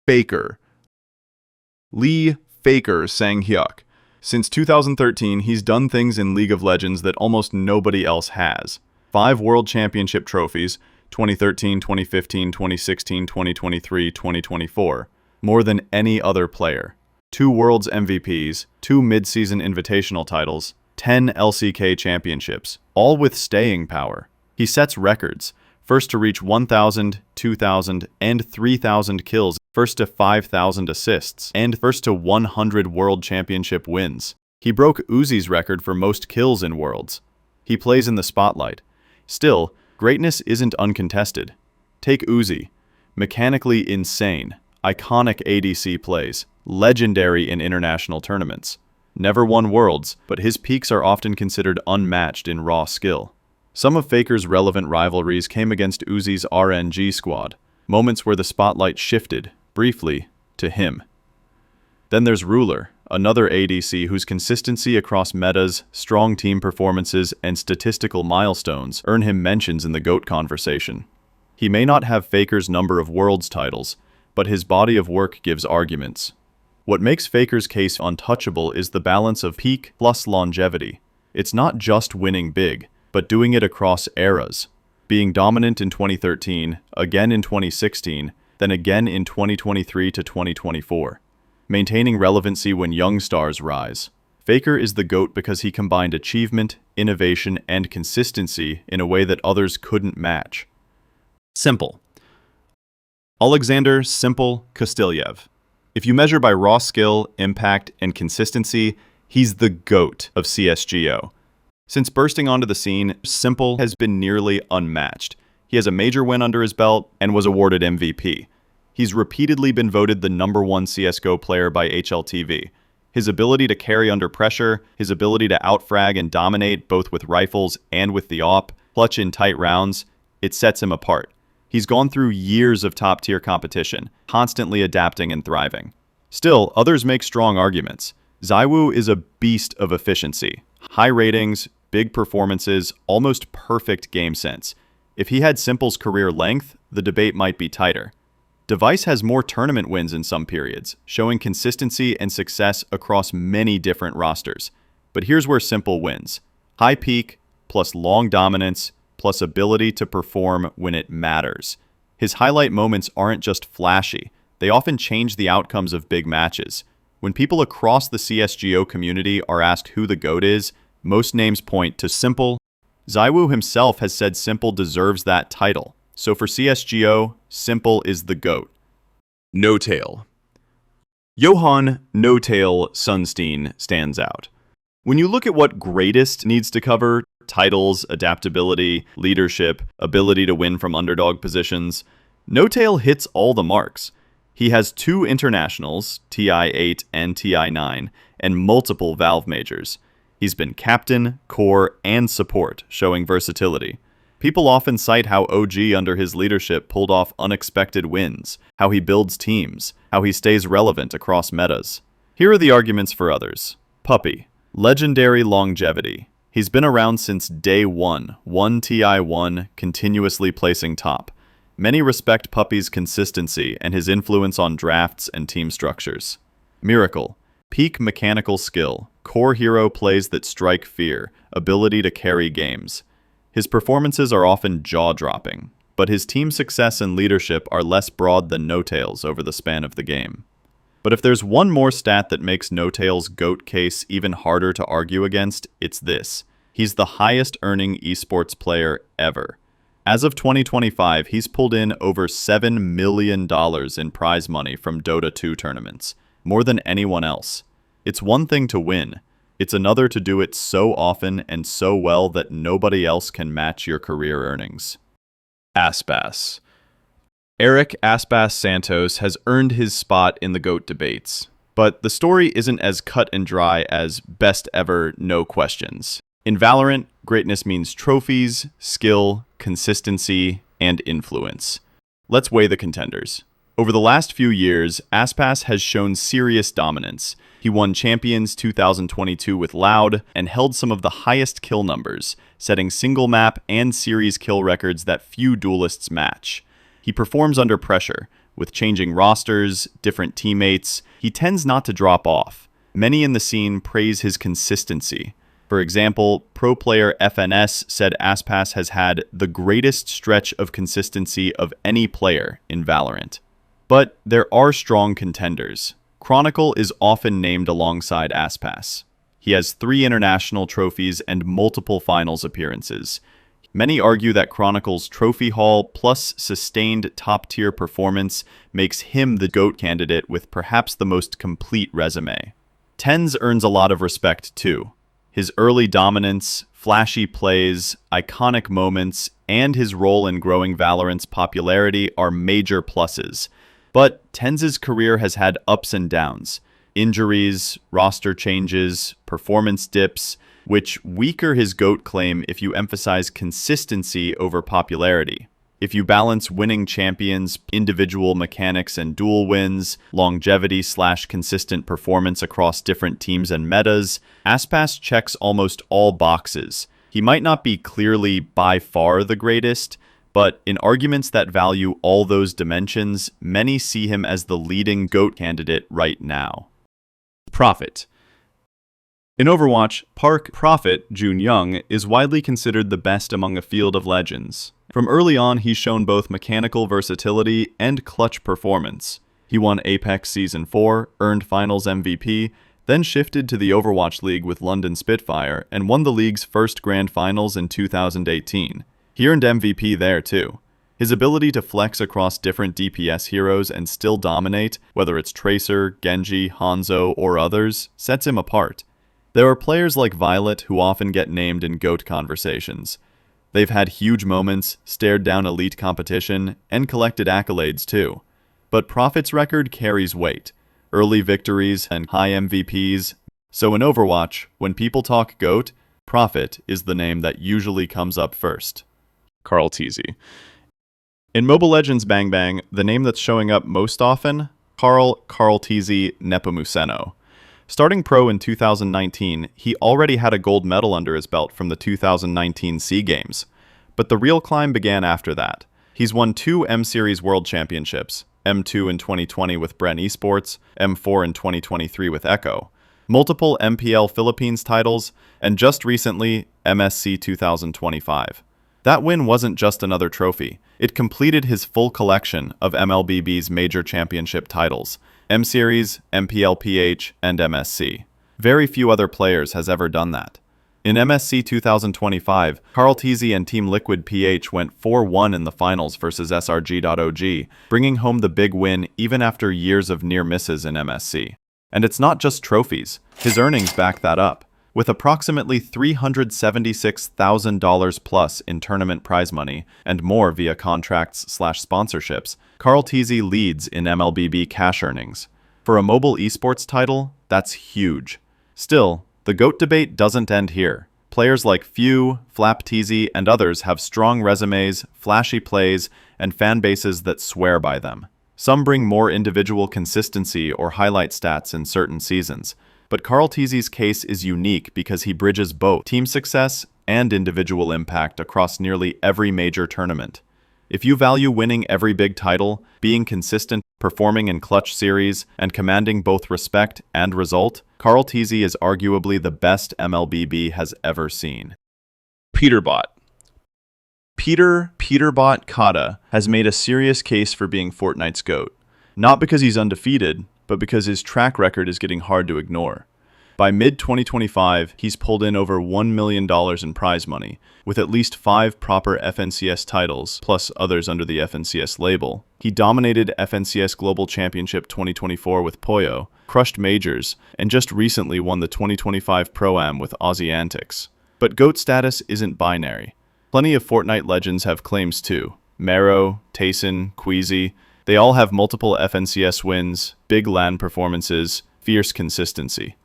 Faker. Lee Faker Sang-hyuk. Since 2013, he's done things in League of Legends that almost nobody else has. 5 World Championship trophies, 2013, 2015, 2016, 2023, 2024. More than any other player. 2 Worlds MVPs, 2 mid-season invitational titles, 10 LCK championships, all with staying power. He sets records, first to reach 1,000, 2,000, and 3,000 kills, first to 5,000 assists, and first to 100 World Championship wins. He broke Uzi's record for most kills in Worlds. He plays in the spotlight. Still, greatness isn't uncontested. Take Uzi. Mechanically insane, iconic ADC plays, legendary in international tournaments. Never won Worlds, but his peaks are often considered unmatched in raw skill. Some of Faker's relevant rivalries came against Uzi's RNG squad, moments where the spotlight shifted, briefly, to him. Then there's Ruler, another ADC whose consistency across metas, strong team performances, and statistical milestones earn him mentions in the GOAT conversation. He may not have Faker's number of Worlds titles, but his body of work gives arguments. What makes Faker's case untouchable is the balance of peak plus longevity. It's not just winning big, but doing it across eras. Being dominant in 2013, again in 2016, then again in 2023 to 2024. Maintaining relevancy when young stars rise. Faker is the GOAT because he combined achievement, innovation, and consistency in a way that others couldn't match. Simple. Alexander Simple Kostilyev. If you measure by raw skill, impact, and consistency, he's the GOAT of CSGO. Since bursting onto the scene, Simple has been nearly unmatched. He has a major win under his belt and was awarded MVP. He's repeatedly been voted the #1 CSGO player by HLTV. His ability to carry under pressure, his ability to outfrag and dominate both with rifles and with the AWP, clutch in tight rounds, it sets him apart. He's gone through years of top-tier competition, constantly adapting and thriving. Still, others make strong arguments. ZywOo is a beast of efficiency. High ratings, big performances, almost perfect game sense. If he had Simple's career length, the debate might be tighter. Device has more tournament wins in some periods, showing consistency and success across many different rosters. But here's where Simple wins. High peak, plus long dominance, plus ability to perform when it matters. His highlight moments aren't just flashy. They often change the outcomes of big matches. When people across the CSGO community are asked who the GOAT is, most names point to Simple. ZywOo himself has said Simple deserves that title. So for CSGO, Simple is the GOAT. No-Tail. Johan No-Tail Sunstein stands out. When you look at what greatest needs to cover, titles, adaptability, leadership, ability to win from underdog positions, No-Tail hits all the marks. He has 2 internationals, TI8 and TI9, and multiple Valve majors. He's been captain, core, and support, showing versatility. People often cite how OG under his leadership pulled off unexpected wins, how he builds teams, how he stays relevant across metas. Here are the arguments for others. Puppy. Legendary longevity. He's been around since day one TI1, continuously placing top. Many respect Puppy's consistency and his influence on drafts and team structures. Miracle. Peak mechanical skill, core hero plays that strike fear, ability to carry games. His performances are often jaw-dropping, but his team success and leadership are less broad than No-Tail's over the span of the game. But if there's one more stat that makes No-Tail's GOAT case even harder to argue against, it's this. He's the highest earning esports player ever. As of 2025, he's pulled in over $7 million in prize money from Dota 2 tournaments, more than anyone else. It's one thing to win. It's another to do it so often and so well that nobody else can match your career earnings. Aspas. Eric Aspas Santos has earned his spot in the GOAT debates, but the story isn't as cut and dry as best ever, no questions. In Valorant, greatness means trophies, skill, consistency, and influence. Let's weigh the contenders. Over the last few years, Aspas has shown serious dominance. He won Champions 2022 with Loud and held some of the highest kill numbers, setting single map and series kill records that few duelists match. He performs under pressure, With changing rosters, different teammates, he tends not to drop off. Many in the scene praise his consistency. For example, pro player FNS said Aspas has had the greatest stretch of consistency of any player in Valorant. But there are strong contenders. Chronicle is often named alongside Aspas. He has 3 international trophies and multiple finals appearances. Many argue that Chronicle's trophy haul plus sustained top-tier performance makes him the GOAT candidate with perhaps the most complete resume. Tens earns a lot of respect too. His early dominance, flashy plays, iconic moments, and his role in growing Valorant's popularity are major pluses. But Tens' career has had ups and downs. Injuries, roster changes, performance dips, which weaker his GOAT claim if you emphasize consistency over popularity. If you balance winning champions, individual mechanics and duel wins, longevity/consistent performance across different teams and metas, Aspas checks almost all boxes. He might not be clearly by far the greatest, but in arguments that value all those dimensions, many see him as the leading GOAT candidate right now. Prophet. In Overwatch, Park Prophet Jun Young is widely considered the best among a field of legends. From early on, he's shown both mechanical versatility and clutch performance. He won Apex Season 4, earned Finals MVP, then shifted to the Overwatch League with London Spitfire and won the league's first Grand Finals in 2018. He earned MVP there too. His ability to flex across different DPS heroes and still dominate, whether it's Tracer, Genji, Hanzo, or others, sets him apart. There are players like Violet who often get named in GOAT conversations. They've had huge moments, stared down elite competition, and collected accolades too. But Prophet's record carries weight. Early victories and high MVPs. So in Overwatch, when people talk GOAT, Prophet is the name that usually comes up first. KarlTzy. In Mobile Legends Bang Bang, the name that's showing up most often? KarlTzy Nepomuceno. Starting pro in 2019, he already had a gold medal under his belt from the 2019 SEA Games. But the real climb began after that. He's won 2 M-Series World Championships, M2 in 2020 with Brawl Esports, M4 in 2023 with Echo, multiple MPL Philippines titles, and just recently, MSC 2025. That win wasn't just another trophy. It completed his full collection of MLBB's major championship titles, M-Series, MPL-PH, and MSC. Very few other players has ever done that. In MSC 2025, KarlTzy and Team Liquid PH went 4-1 in the finals versus SRG.OG, bringing home the big win even after years of near misses in MSC. And it's not just trophies. His earnings back that up. With approximately $376,000 plus in tournament prize money and more via contracts/sponsorships, KarlTzy leads in MLBB cash earnings. For a mobile esports title, that's huge. Still, the GOAT debate doesn't end here. Players like Few, FlapTzy, and others have strong resumes, flashy plays, and fan bases that swear by them. Some bring more individual consistency or highlight stats in certain seasons. But KarlTzy's case is unique because he bridges both team success and individual impact across nearly every major tournament. If you value winning every big title, being consistent, performing in clutch series, and commanding both respect and result, KarlTzy is arguably the best MLBB has ever seen. Peterbot. Peterbot Kata has made a serious case for being Fortnite's GOAT. Not because he's undefeated, but because his track record is getting hard to ignore. By mid-2025, he's pulled in over $1 million in prize money, with at least 5 proper FNCS titles, plus others under the FNCS label. He dominated FNCS Global Championship 2024 with Poyo, crushed majors, and just recently won the 2025 Pro-Am with Aussie Antics. But GOAT status isn't binary. Plenty of Fortnite legends have claims too. Mero, Tayson, Queasy. They all have multiple FNCS wins, big LAN performances, fierce consistency.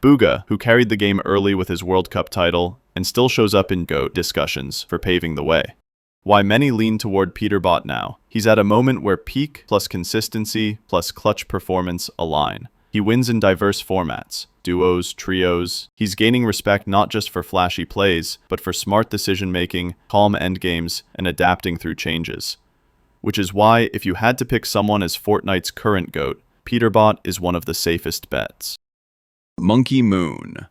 Booga, who carried the game early with his World Cup title, and still shows up in GOAT discussions for paving the way. Why many lean toward Peterbot now. He's at a moment where peak plus consistency plus clutch performance align. He wins in diverse formats, duos, trios. He's gaining respect not just for flashy plays, but for smart decision-making, calm endgames, and adapting through changes. which is why if you had to pick someone as Fortnite's current GOAT, Peterbot is one of the safest bets. Monkey Moon.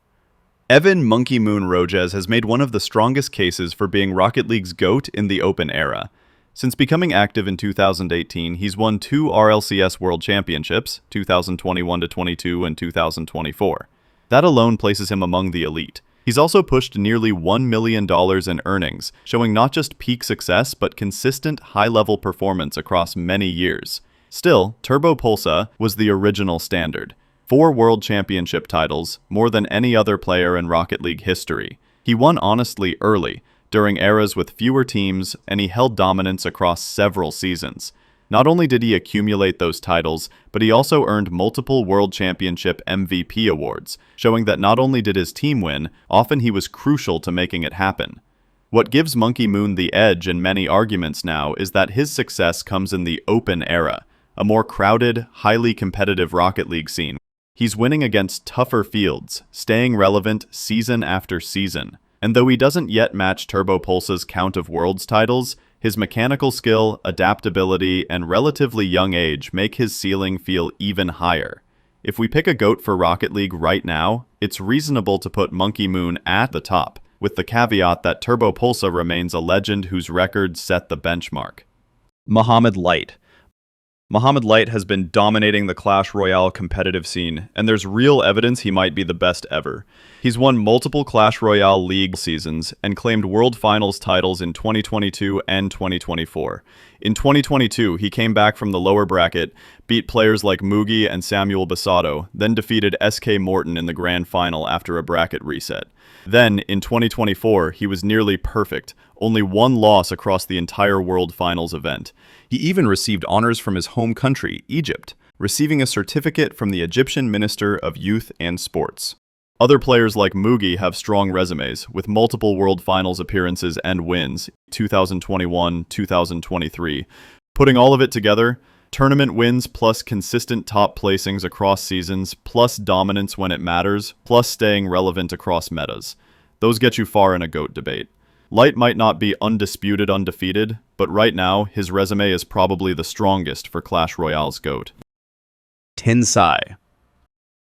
Evan Monkey Moon Roges has made one of the strongest cases for being Rocket League's GOAT in the open era. Since becoming active in 2018, he's won 2 RLCS World Championships, 2021-22 and 2024. That alone places him among the elite. He's also pushed nearly $1 million in earnings, showing not just peak success but consistent high-level performance across many years. Still, Turbo Pulsa was the original standard. 4 World Championship titles, more than any other player in Rocket League history. He won honestly early, during eras with fewer teams, and he held dominance across several seasons. Not only did he accumulate those titles, but he also earned multiple World Championship MVP awards, showing that not only did his team win, often he was crucial to making it happen. What gives Monkey Moon the edge in many arguments now is that his success comes in the open era, a more crowded, highly competitive Rocket League scene. He's winning against tougher fields, staying relevant season after season. And though he doesn't yet match Turbo Pulsa's count of Worlds titles, his mechanical skill, adaptability, and relatively young age make his ceiling feel even higher. If we pick a GOAT for Rocket League right now, it's reasonable to put Monkey Moon at the top, with the caveat that Turbo Pulsa remains a legend whose records set the benchmark. Mohamed Light. Mohamed Light has been dominating the Clash Royale competitive scene, and there's real evidence he might be the best ever. He's won multiple Clash Royale League seasons and claimed World Finals titles in 2022 and 2024. In 2022, he came back from the lower bracket, beat players like Mugi and Samuel Basato, then defeated SK Morton in the grand final after a bracket reset. Then, in 2024, he was nearly perfect, only 1 loss across the entire World Finals event. He even received honors from his home country, Egypt, receiving a certificate from the Egyptian Minister of Youth and Sports. Other players like Mugi have strong resumes, with multiple World Finals appearances and wins, 2021, 2023. Putting all of it together, tournament wins plus consistent top placings across seasons, plus dominance when it matters, plus staying relevant across metas. Those get you far in a GOAT debate. Light might not be undisputed undefeated, but right now, his resume is probably the strongest for Clash Royale's GOAT. Tensai.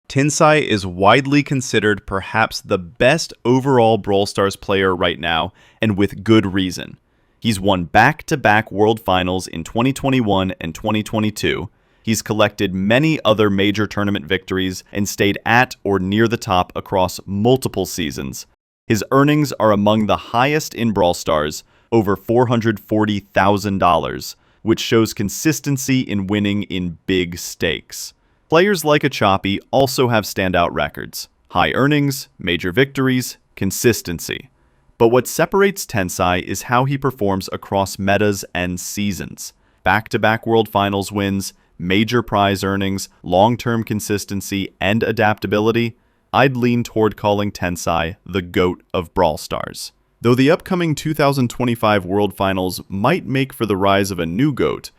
Tensai is widely considered perhaps the best overall Brawl Stars player right now, and with good reason. He's won back-to-back World Finals in 2021 and 2022. He's collected many other major tournament victories and stayed at or near the top across multiple seasons. His earnings are among the highest in Brawl Stars, over $440,000, which shows consistency in winning in big stakes. Players like Achapi also have standout records: high earnings, major victories, consistency. But what separates Tensai is how he performs across metas and seasons. Back-to-back World Finals wins, major prize earnings, long-term consistency, and adaptability. I'd lean toward calling Tensai the GOAT of Brawl Stars. Though the upcoming 2025 World Finals might make for the rise of a new GOAT.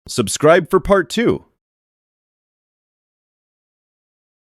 Subscribe for part 2.